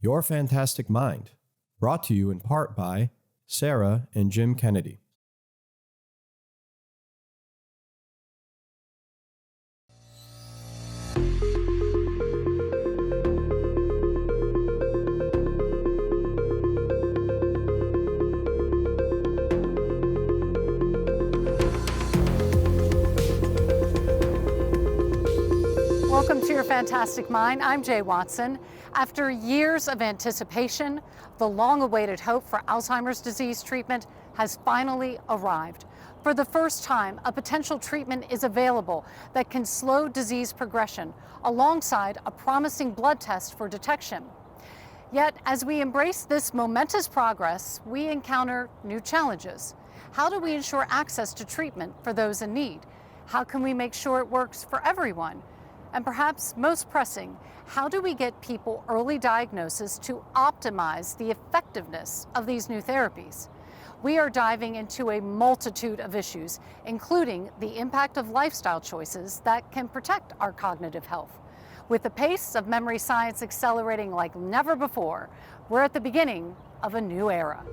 Your Fantastic Mind, brought to you in part by Sarah and Jim Kennedy. Welcome to Your Fantastic Mind. I'm Jay Watson. After years of anticipation, the long-awaited hope for Alzheimer's disease treatment has finally arrived. For the first time, a potential treatment is available that can slow disease progression alongside a promising blood test for detection. Yet, as we embrace this momentous progress, we encounter new challenges. How do we ensure access to treatment for those in need? How can we make sure it works for everyone? And perhaps most pressing, how do we get people early diagnosis to optimize the effectiveness of these new therapies? We are diving into a multitude of issues, including the impact of lifestyle choices that can protect our cognitive health. With the pace of memory science accelerating like never before, we're at the beginning of a new era.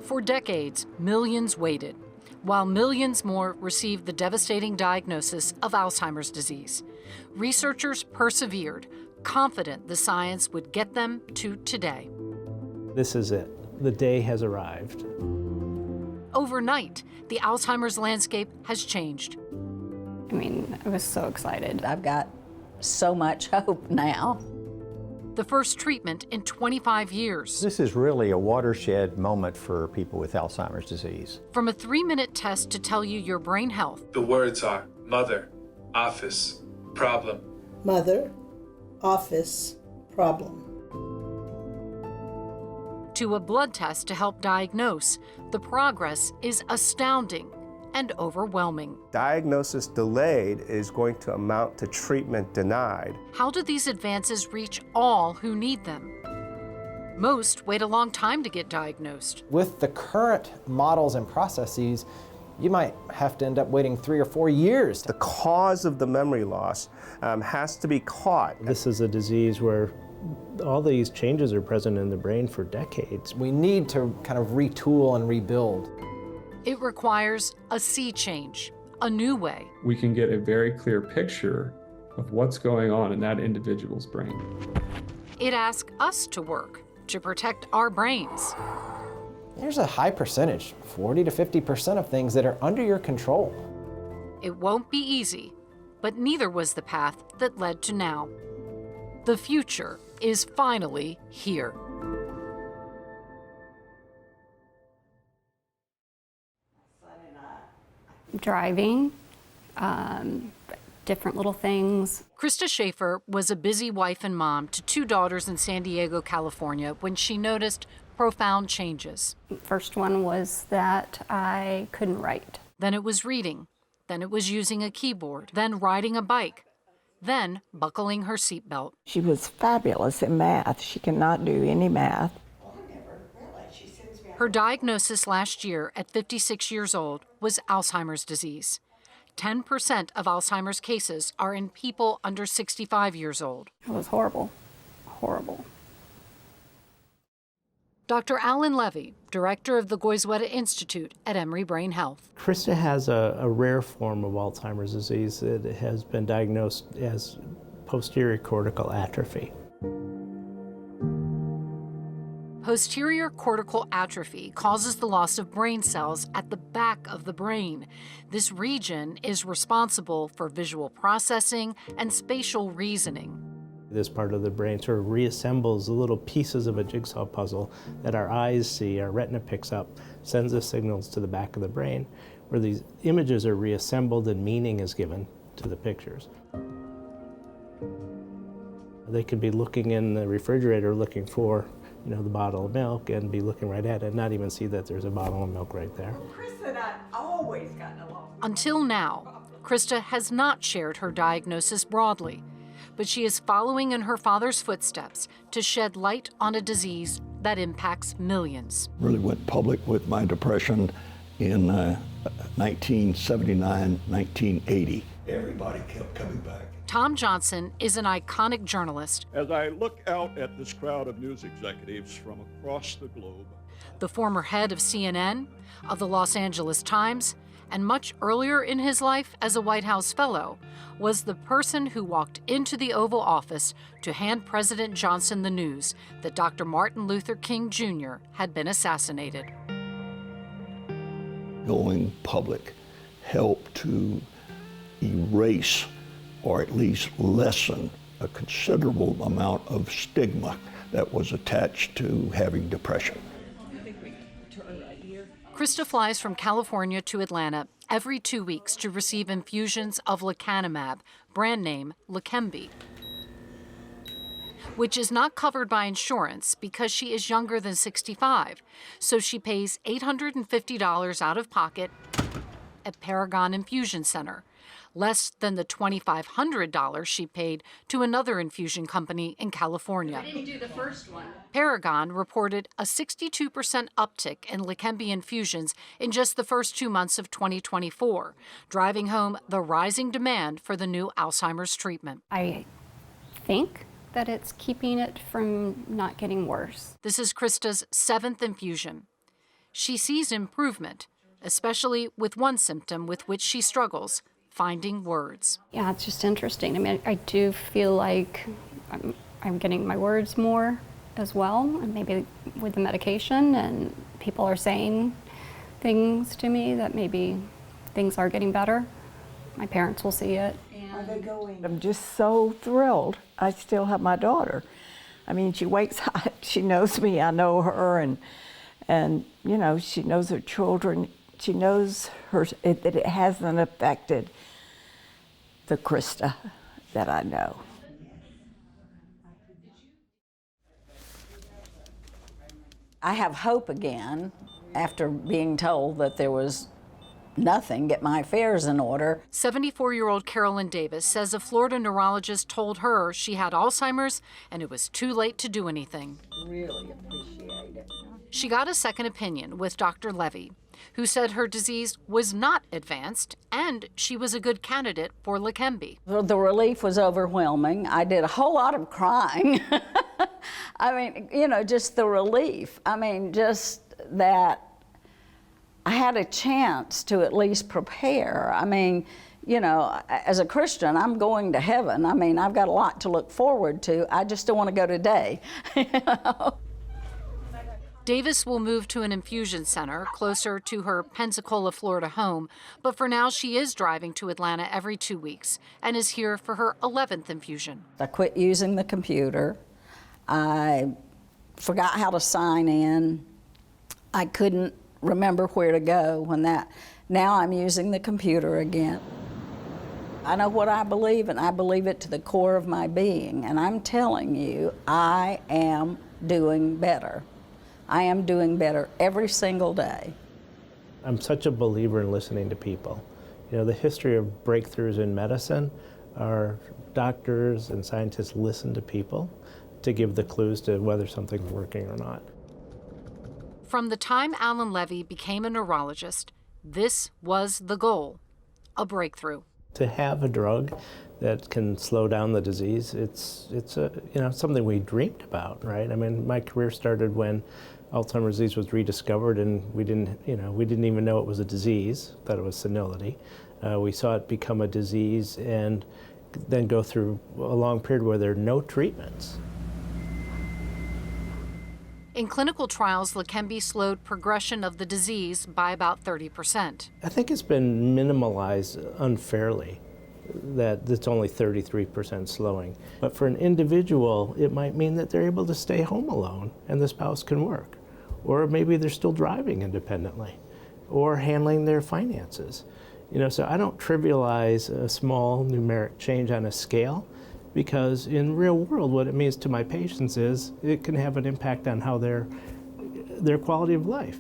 For decades, millions waited, while millions more received the devastating diagnosis of Alzheimer's disease. Researchers persevered, confident the science would get them to today. This is it. The day has arrived. Overnight, the Alzheimer's landscape has changed. I mean, I was so excited. I've got so much hope now. The first treatment in 25 years. This is really a watershed moment for people with Alzheimer's disease. From a 3-minute test to tell you your brain health. The words are mother, office, problem. Mother, office, problem. To a blood test to help diagnose, the progress is astounding and overwhelming. Diagnosis delayed is going to amount to treatment denied. How do these advances reach all who need them? Most wait a long time to get diagnosed. With the current models and processes, you might have to end up waiting 3 or 4 years. The cause of the memory loss has to be caught. This is a disease where all these changes are present in the brain for decades. We need to kind of retool and rebuild. It requires a sea change, a new way. We can get a very clear picture of what's going on in that individual's brain. It asks us to work to protect our brains. There's a high percentage, 40 to 50% of things that are under your control. It won't be easy, but neither was the path that led to now. The future is finally here. Driving, different little things. Krista Schaefer was a busy wife and mom to 2 daughters in San Diego, California, when she noticed profound changes. First one was that I couldn't write. Then it was reading. Then it was using a keyboard. Then riding a bike. Then buckling her seatbelt. She was fabulous in math. She cannot do any math. Her diagnosis last year at 56 years old was Alzheimer's disease. 10% of Alzheimer's cases are in people under 65 years old. It was horrible, horrible. Dr. Alan Levy, director of the Goizueta Institute at Emory Brain Health. Krista has a rare form of Alzheimer's disease. It has been diagnosed as posterior cortical atrophy. Posterior cortical atrophy causes the loss of brain cells at the back of the brain. This region is responsible for visual processing and spatial reasoning. This part of the brain sort of reassembles the little pieces of a jigsaw puzzle that our eyes see, our retina picks up, sends the signals to the back of the brain, where these images are reassembled and meaning is given to the pictures. They could be looking in the refrigerator looking for the bottle of milk and be looking right at it and not even see that there's a bottle of milk right there. Krista and I always gotten along. Until now, Krista has not shared her diagnosis broadly, but she is following in her father's footsteps to shed light on a disease that impacts millions. Really went public with my depression in 1979, 1980. Everybody kept coming back. Tom Johnson is an iconic journalist. As I look out at this crowd of news executives from across the globe, The former head of CNN, of the Los Angeles Times, and much earlier in his life as a White House fellow, was the person who walked into the Oval Office to hand President Johnson the news that Dr. Martin Luther King Jr. had been assassinated. going public helped to erase or at least lessen a considerable amount of stigma that was attached to having depression. Krista flies from California to Atlanta every 2 weeks to receive infusions of lecanemab, brand name Leqembi, which is not covered by insurance because she is younger than 65, so she pays $850 out of pocket at Paragon Infusion Center, less than the $2,500 she paid to another infusion company in California. I didn't do the first one. Paragon reported a 62% uptick in Leqembi infusions in just the first 2 months of 2024, driving home the rising demand for the new Alzheimer's treatment. I think that it's keeping it from not getting worse. This is Krista's 7th infusion. She sees improvement, especially with one symptom with which she struggles, finding words. Yeah, it's just interesting. I mean, I do feel like I'm getting my words more as well, and maybe with the medication, and people are saying things to me that maybe things are getting better. My parents will see it. Are they going? I'm just so thrilled. I still have my daughter. I mean, she wakes up, she knows me, I know her, and you know, she knows her children. She knows that it hasn't affected the Krista that I know. I have hope again after being told that there was nothing, get my affairs in order. 74-year-old Carolyn Davis says a Florida neurologist told her she had Alzheimer's and it was too late to do anything. Really appreciate it. She got a second opinion with Dr. Levy, who said her disease was not advanced and she was a good candidate for Leqembi. The relief was overwhelming. I did a whole lot of crying. I mean, you know, just the relief. I mean, just that I had a chance to at least prepare. I mean, you know, as a Christian, I'm going to heaven. I mean, I've got a lot to look forward to. I just don't want to go today. You know? Davis will move to an infusion center closer to her Pensacola, Florida home, but for now she is driving to Atlanta every 2 weeks and is here for her 11th infusion. I quit using the computer. I forgot how to sign in. I couldn't remember where to go when now I'm using the computer again. I know what I believe, and I believe it to the core of my being, and I'm telling you, I am doing better. I am doing better every single day. I'm such a believer in listening to people. You know, the history of breakthroughs in medicine are doctors and scientists listen to people to give the clues to whether something's working or not. From the time Alan Levy became a neurologist, this was the goal, a breakthrough. To have a drug that can slow down the disease, it's something we dreamed about, right? I mean, my career started when Alzheimer's disease was rediscovered, and we didn't even know it was a disease, thought it was senility. We saw it become a disease and then go through a long period where there are no treatments. In clinical trials, Leqembi slowed progression of the disease by about 30%. I think it's been minimalized unfairly, that it's only 33% slowing. But for an individual, it might mean that they're able to stay home alone and the spouse can work. Or maybe they're still driving independently or handling their finances. You know, so I don't trivialize a small numeric change on a scale, because in real world, what it means to my patients is it can have an impact on how their quality of life.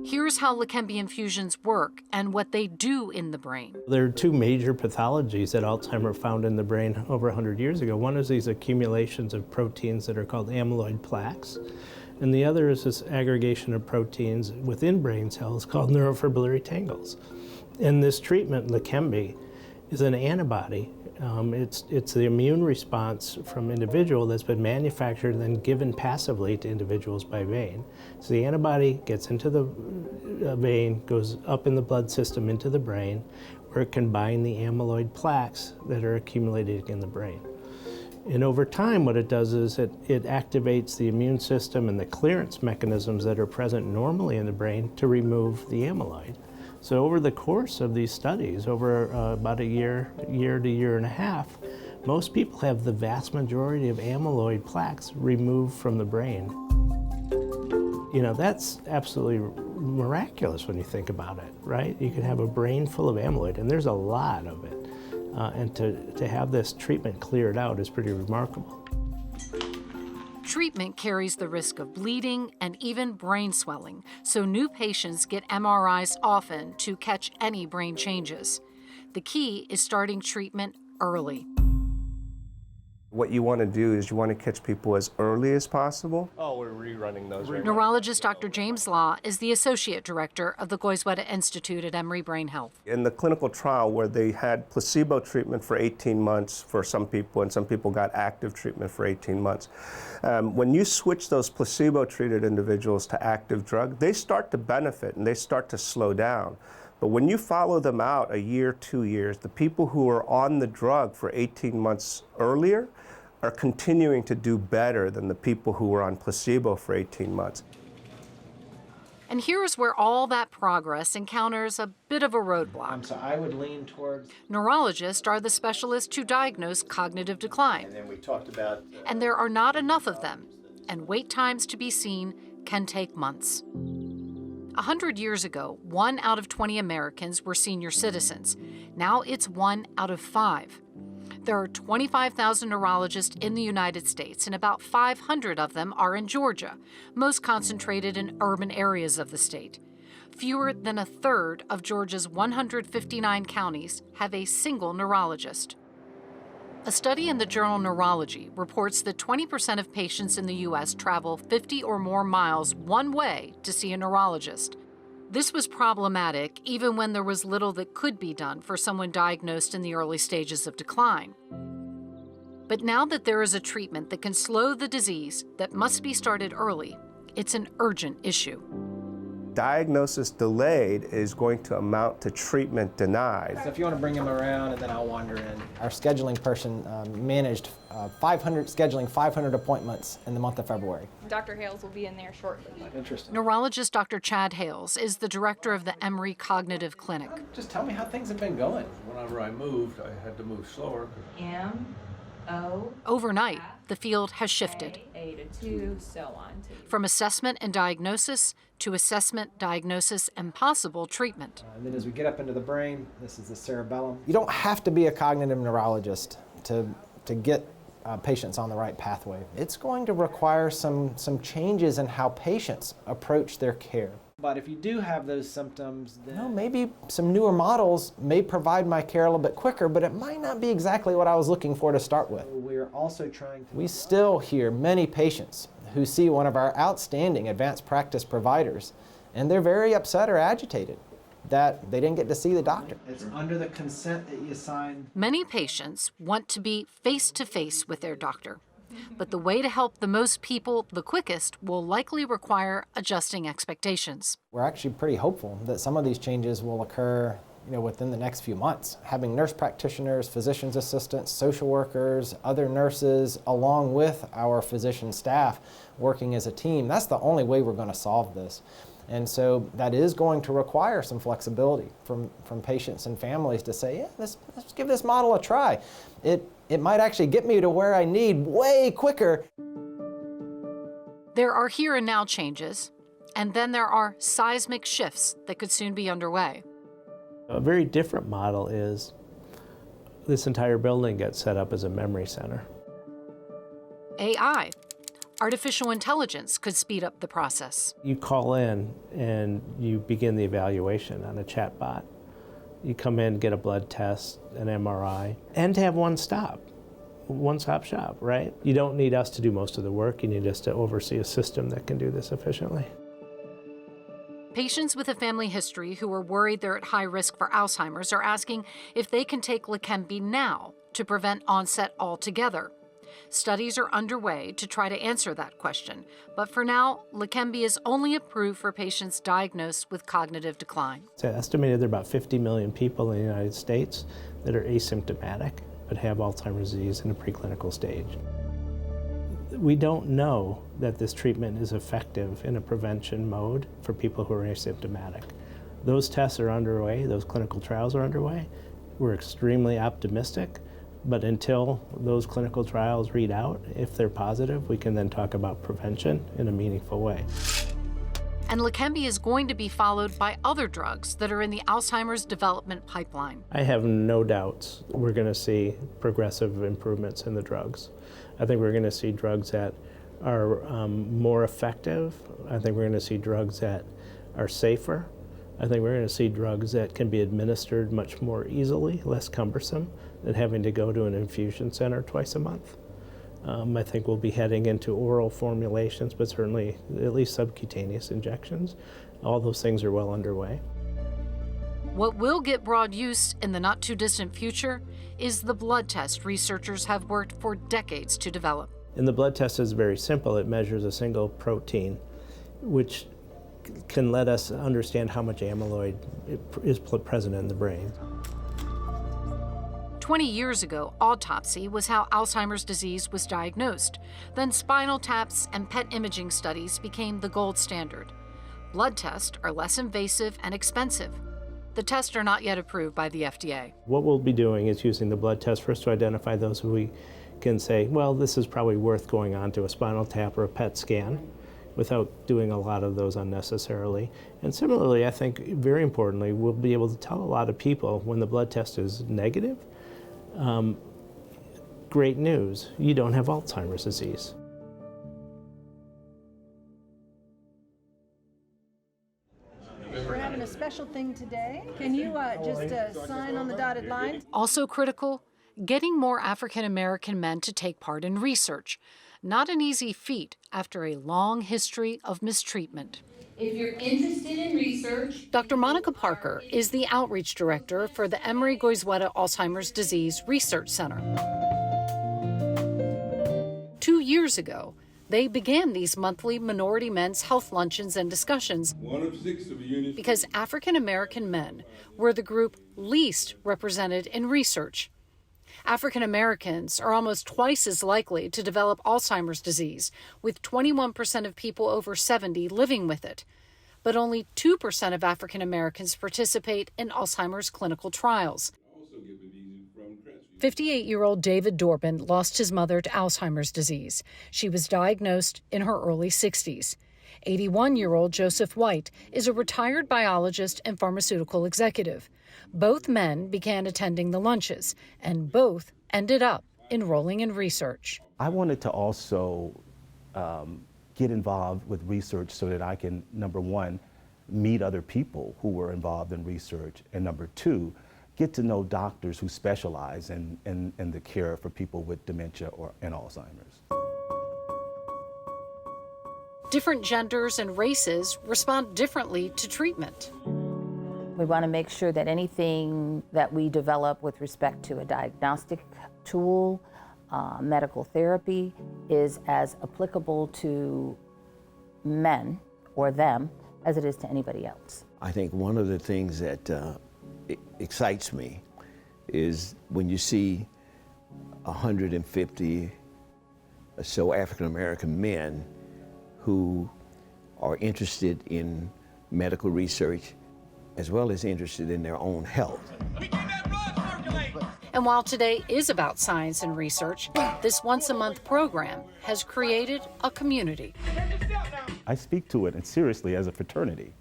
Here's how Leqembi infusions work and what they do in the brain. There are two major pathologies that Alzheimer's found in the brain over 100 years ago. One is these accumulations of proteins that are called amyloid plaques, and the other is this aggregation of proteins within brain cells called neurofibrillary tangles. And this treatment, Leqembi, is an antibody. It's the immune response from individual that's been manufactured and then given passively to individuals by vein. So the antibody gets into the vein, goes up in the blood system into the brain, where it can bind the amyloid plaques that are accumulated in the brain. And over time, what it does is it activates the immune system and the clearance mechanisms that are present normally in the brain to remove the amyloid. So over the course of these studies, over about a year to year and a half, most people have the vast majority of amyloid plaques removed from the brain. You know, that's absolutely miraculous when you think about it, right? You can have a brain full of amyloid, and there's a lot of it. And to have this treatment cleared out is pretty remarkable. Treatment carries the risk of bleeding and even brain swelling, so new patients get MRIs often to catch any brain changes. The key is starting treatment early. What you want to do is you want to catch people as early as possible. Oh, we're rerunning those right now. Neurologist Dr. James Law is the Associate Director of the Goizueta Institute at Emory Brain Health. In the clinical trial where they had placebo treatment for 18 months for some people and some people got active treatment for 18 months, when you switch those placebo-treated individuals to active drug, they start to benefit and they start to slow down. But when you follow them out a year, 2 years, the people who are on the drug for 18 months earlier are continuing to do better than the people who were on placebo for 18 months. And here's where all that progress encounters a bit of a roadblock. So I would lean towards... Neurologists are the specialists who diagnose cognitive decline. And then we talked about... And there are not enough of them, and wait times to be seen can take months. 100 years ago, 1 out of 20 Americans were senior citizens. Now it's 1 out of 5. There are 25,000 neurologists in the United States, and about 500 of them are in Georgia, most concentrated in urban areas of the state. Fewer than a third of Georgia's 159 counties have a single neurologist. A study in the journal Neurology reports that 20% of patients in the U.S. travel 50 or more miles one way to see a neurologist. This was problematic even when there was little that could be done for someone diagnosed in the early stages of decline. But now that there is a treatment that can slow the disease that must be started early, it's an urgent issue. Diagnosis delayed is going to amount to treatment denied. So if you want to bring him around and then I'll wander in. Our scheduling person managed 500 appointments in the month of February. Dr. Hales will be in there shortly. Interesting. Neurologist Dr. Chad Hales is the director of the Emory Cognitive Clinic. Just tell me how things have been going. Whenever I moved, I had to move slower. Overnight, the field has shifted. A to 2, so on. From assessment and diagnosis to assessment, diagnosis, and possible treatment. And then as we get up into the brain, this is the cerebellum. You don't have to be a cognitive neurologist to get patients on the right pathway. It's going to require some changes in how patients approach their care. But if you do have those symptoms, then maybe some newer models may provide my care a little bit quicker, but it might not be exactly what I was looking for to start with. We're also we still hear many patients who see one of our outstanding advanced practice providers, and they're very upset or agitated that they didn't get to see the doctor. It's under the consent that you sign. Many patients want to be face-to-face with their doctor. But the way to help the most people the quickest will likely require adjusting expectations. We're actually pretty hopeful that some of these changes will occur within the next few months. Having nurse practitioners, physician's assistants, social workers, other nurses, along with our physician staff working as a team, that's the only way we're going to solve this. And so that is going to require some flexibility from patients and families to say, yeah, let's give this model a try. It might actually get me to where I need way quicker. There are here and now changes, and then there are seismic shifts that could soon be underway. A very different model is this entire building gets set up as a memory center. AI, artificial intelligence, could speed up the process. You call in and you begin the evaluation on a chat bot. You come in, get a blood test, an MRI, and to have one-stop shop, right? You don't need us to do most of the work. You need us to oversee a system that can do this efficiently. Patients with a family history who are worried they're at high risk for Alzheimer's are asking if they can take Leqembi now to prevent onset altogether. Studies are underway to try to answer that question, but for now, Leqembi is only approved for patients diagnosed with cognitive decline. It's estimated there are about 50 million people in the United States that are asymptomatic but have Alzheimer's disease in a preclinical stage. We don't know that this treatment is effective in a prevention mode for people who are asymptomatic. Those tests are underway, those clinical trials are underway. We're extremely optimistic, but until those clinical trials read out, if they're positive, we can then talk about prevention in a meaningful way. And Leqembi is going to be followed by other drugs that are in the Alzheimer's development pipeline. I have no doubts we're going to see progressive improvements in the drugs. I think we're going to see drugs that are more effective. I think we're going to see drugs that are safer. I think we're going to see drugs that can be administered much more easily, less cumbersome than having to go to an infusion center twice a month. I think we'll be heading into oral formulations, but certainly at least subcutaneous injections. All those things are well underway. What will get broad use in the not-too-distant future is the blood test researchers have worked for decades to develop. And the blood test is very simple. It measures a single protein, which can let us understand how much amyloid is present in the brain. 20 years ago, autopsy was how Alzheimer's disease was diagnosed. Then spinal taps and PET imaging studies became the gold standard. Blood tests are less invasive and expensive. The tests are not yet approved by the FDA. What we'll be doing is using the blood test first to identify those who we can say, well, this is probably worth going on to a spinal tap or a PET scan without doing a lot of those unnecessarily. And similarly, I think very importantly, we'll be able to tell a lot of people when the blood test is negative, great news, you don't have Alzheimer's disease. We're having a special thing today. Can you just sign on the dotted line? Also critical, getting more African American men to take part in research. Not an easy feat after a long history of mistreatment. If you're interested in research, Dr. Monica Parker is the outreach director for the Emory Goizueta Alzheimer's Disease Research Center. 2 years ago, they began these monthly minority men's health luncheons and discussions because African American men were the group least represented in research. African Americans are almost twice as likely to develop Alzheimer's disease, with 21% of people over 70 living with it. But only 2% of African Americans participate in Alzheimer's clinical trials. 58-year-old David Dorbin lost his mother to Alzheimer's disease. She was diagnosed in her early 60s. 81-year-old Joseph White is a retired biologist and pharmaceutical executive. Both men began attending the lunches, and both ended up enrolling in research. I wanted to also get involved with research so that I can, number one, meet other people who were involved in research, and number two, get to know doctors who specialize in the care for people with dementia and Alzheimer's. Different genders and races respond differently to treatment. We want to make sure that anything that we develop with respect to a diagnostic tool, medical therapy, is as applicable to men or them as it is to anybody else. I think one of the things that excites me is when you see 150 or so African American men who are interested in medical research as well as interested in their own health. And while today is about science and research, this once-a-month program has created a community. I speak to it and seriously as a fraternity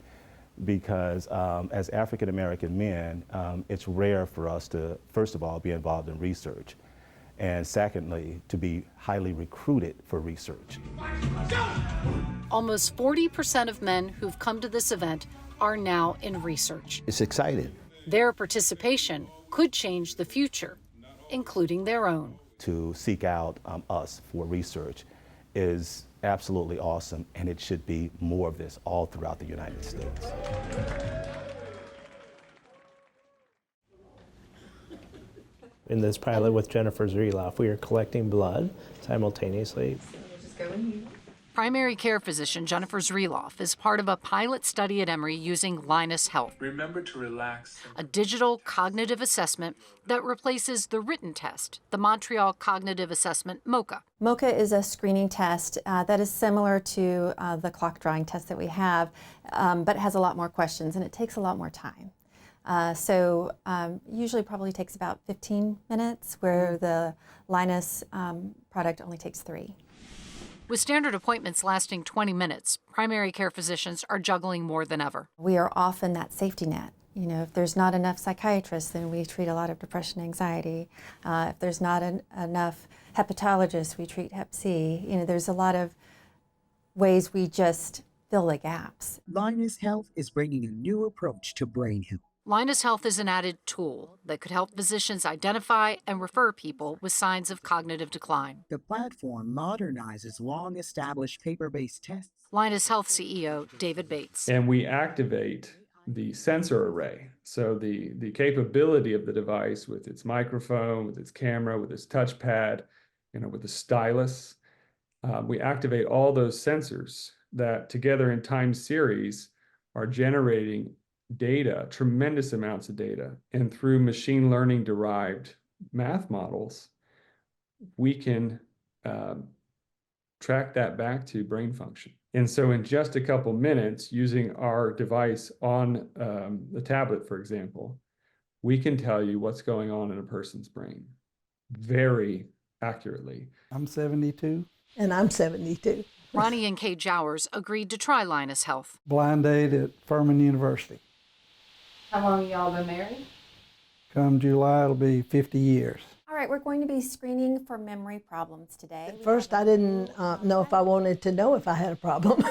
because as African American men, it's rare for us to, first of all, be involved in research, and secondly, to be highly recruited for research. Almost 40% of men who've come to this event are now in research. It's exciting. Their participation could change the future, including their own. To seek out us for research is absolutely awesome, and it should be more of this all throughout the United States. In this pilot with Jennifer Zriloff, we are collecting blood simultaneously. Primary care physician Jennifer Zriloff is part of a pilot study at Emory using Linus Health, Remember to relax. a digital cognitive assessment that replaces the written test, the Montreal Cognitive Assessment, MoCA. MoCA is a screening test that is similar to the clock drawing test that we have, but has a lot more questions and it takes a lot more time. Usually probably takes about 15 minutes, where the Linus product only takes 3. With standard appointments lasting 20 minutes, primary care physicians are juggling more than ever. We are often that safety net. You know, if there's not enough psychiatrists, then we treat a lot of depression, anxiety. If there's not enough hepatologists, we treat Hep C. You know, there's a lot of ways we just fill the gaps. Linus Health is bringing a new approach to brain health. Linus Health is an added tool that could help physicians identify and refer people with signs of cognitive decline. The platform modernizes long-established paper-based tests. Linus Health CEO David Bates. And we activate the sensor array. So the capability of the device with its microphone, with its camera, with its touchpad, with the stylus, we activate all those sensors that together in time series are generating data, tremendous amounts of data. And through machine learning derived math models, we can track that back to brain function. And so in just a couple minutes, using our device on the tablet, for example, we can tell you what's going on in a person's brain very accurately. I'm 72. And I'm 72. Ronnie and Kay Jowers agreed to try Linus Health. Blind date at Furman University. How long y'all been married? Come July, it'll be 50 years. All right, we're going to be screening for memory problems today. At first, I didn't know if I wanted to know if I had a problem.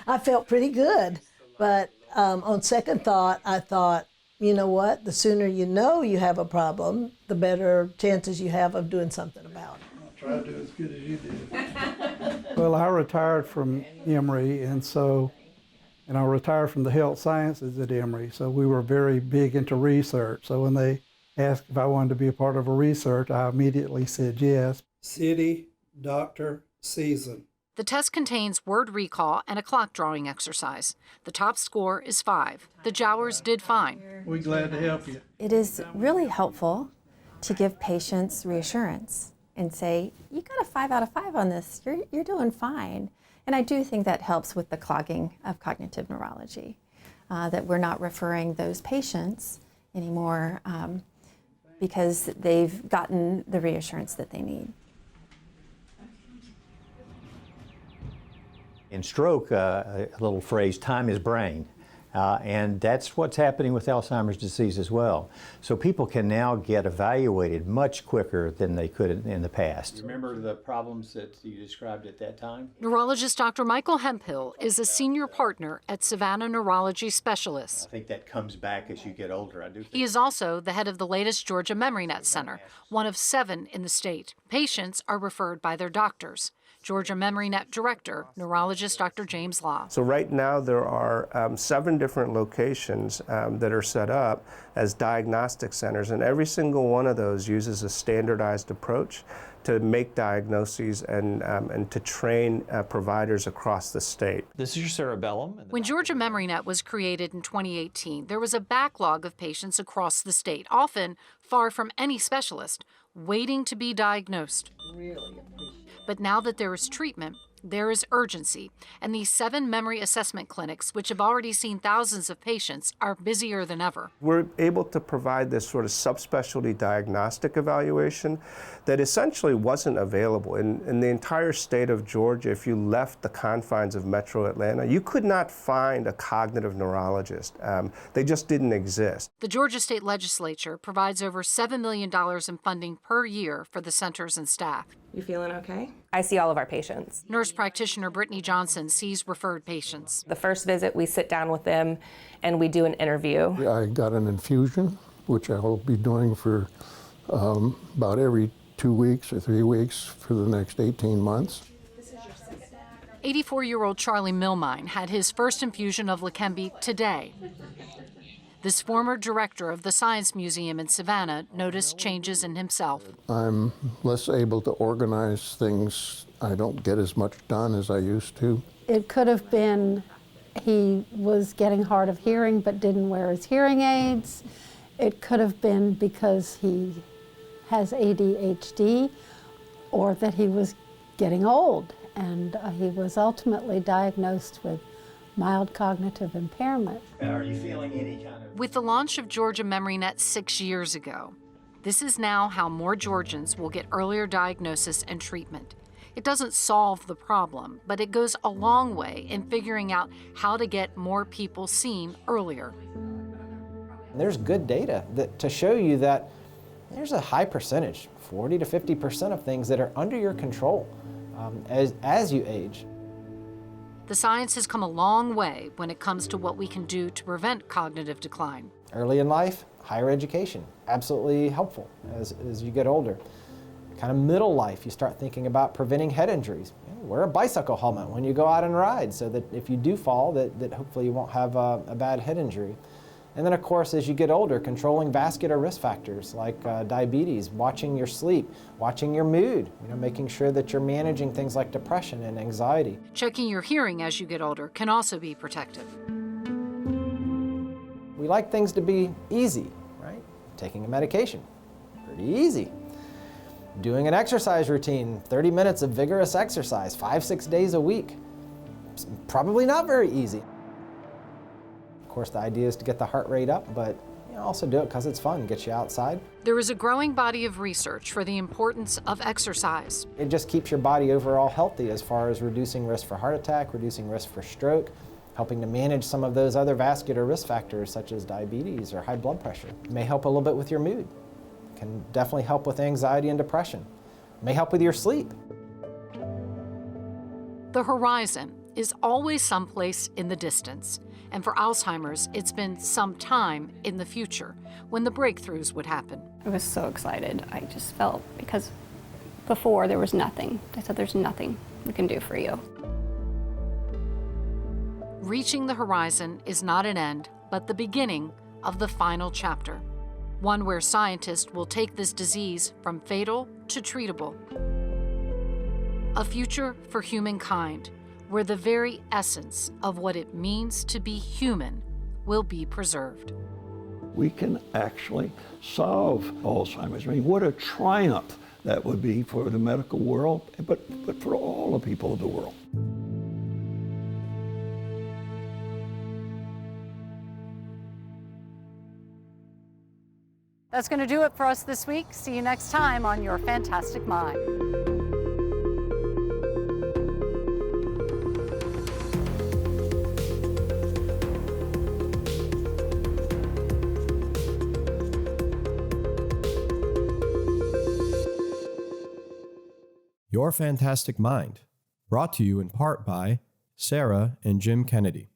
I felt pretty good. But on second thought, I thought, you know what? The sooner you know you have a problem, the better chances you have of doing something about it. I'll try to do as good as you did. Well, I retired from Emory, and I retired from the health sciences at Emory, so we were very big into research. So when they asked if I wanted to be a part of a research, I immediately said yes. City, doctor, season. The test contains word recall and a clock drawing exercise. The top score is 5. The Jowers did fine. We're glad to help you. It is really helpful to give patients reassurance and say, you got a 5 out of 5 on this, you're doing fine. And I do think that helps with the clogging of cognitive neurology, that we're not referring those patients anymore because they've gotten the reassurance that they need. In stroke, a little phrase, time is brain. And that's what's happening with Alzheimer's disease as well. So people can now get evaluated much quicker than they could in the past. Remember the problems that you described at that time? Neurologist Dr. Michael Hemphill is a senior partner at Savannah Neurology Specialists. I think that comes back as you get older. I do think. He is also the head of the latest Georgia MemoryNet Center, one of 7 in the state. Patients are referred by their doctors. Georgia MemoryNet Director, neurologist Dr. James Law. So right now there are 7 different locations that are set up as diagnostic centers, and every single one of those uses a standardized approach to make diagnoses and to train providers across the state. This is your cerebellum. When Georgia MemoryNet was created in 2018, there was a backlog of patients across the state, often far from any specialist, waiting to be diagnosed. But now that there is treatment, there is urgency, and these 7 memory assessment clinics, which have already seen thousands of patients, are busier than ever. We're able to provide this sort of subspecialty diagnostic evaluation that essentially wasn't available. In the entire state of Georgia, if you left the confines of Metro Atlanta, you could not find a cognitive neurologist. They just didn't exist. The Georgia State Legislature provides over $7 million in funding per year for the centers and staff. You feeling okay? I see all of our patients. Nurse practitioner Brittany Johnson sees referred patients. The first visit, we sit down with them and we do an interview. I got an infusion, which I will be doing for about every 2 weeks or 3 weeks for the next 18 months. 84-year-old Charlie Milmine had his first infusion of Leqembi today. This former director of the Science Museum in Savannah noticed changes in himself. I'm less able to organize things. I don't get as much done as I used to. It could have been he was getting hard of hearing but didn't wear his hearing aids. It could have been because he has ADHD, or that he was getting old, and he was ultimately diagnosed with mild cognitive impairment. Are you feeling any kind of... With the launch of Georgia MemoryNet 6 years ago, this is now how more Georgians will get earlier diagnosis and treatment. It doesn't solve the problem, but it goes a long way in figuring out how to get more people seen earlier. There's good data to show you that there's a high percentage, 40 to 50% of things that are under your control as you age. The science has come a long way when it comes to what we can do to prevent cognitive decline. Early in life, higher education, absolutely helpful as you get older. Kind of middle life, you start thinking about preventing head injuries. Wear a bicycle helmet when you go out and ride so that if you do fall, that hopefully you won't have a bad head injury. And then of course, as you get older, controlling vascular risk factors like diabetes, watching your sleep, watching your mood, making sure that you're managing things like depression and anxiety. Checking your hearing as you get older can also be protective. We like things to be easy, right? Taking a medication, pretty easy. Doing an exercise routine, 30 minutes of vigorous exercise, 5-6 days a week, probably not very easy. Of course, the idea is to get the heart rate up, but also do it because it's fun, get you outside. There is a growing body of research for the importance of exercise. It just keeps your body overall healthy as far as reducing risk for heart attack, reducing risk for stroke, helping to manage some of those other vascular risk factors such as diabetes or high blood pressure. It may help a little bit with your mood. It can definitely help with anxiety and depression. It may help with your sleep. The horizon is always someplace in the distance. And for Alzheimer's, it's been some time in the future when the breakthroughs would happen. I was so excited. I just felt, because before there was nothing. They said there's nothing we can do for you. Reaching the horizon is not an end, but the beginning of the final chapter. One where scientists will take this disease from fatal to treatable. A future for humankind, where the very essence of what it means to be human will be preserved. We can actually solve Alzheimer's. I mean, what a triumph that would be for the medical world, but for all the people of the world. That's going to do it for us this week. See you next time on Your Fantastic Mind. Your Fantastic Mind, brought to you in part by Sarah and Jim Kennedy.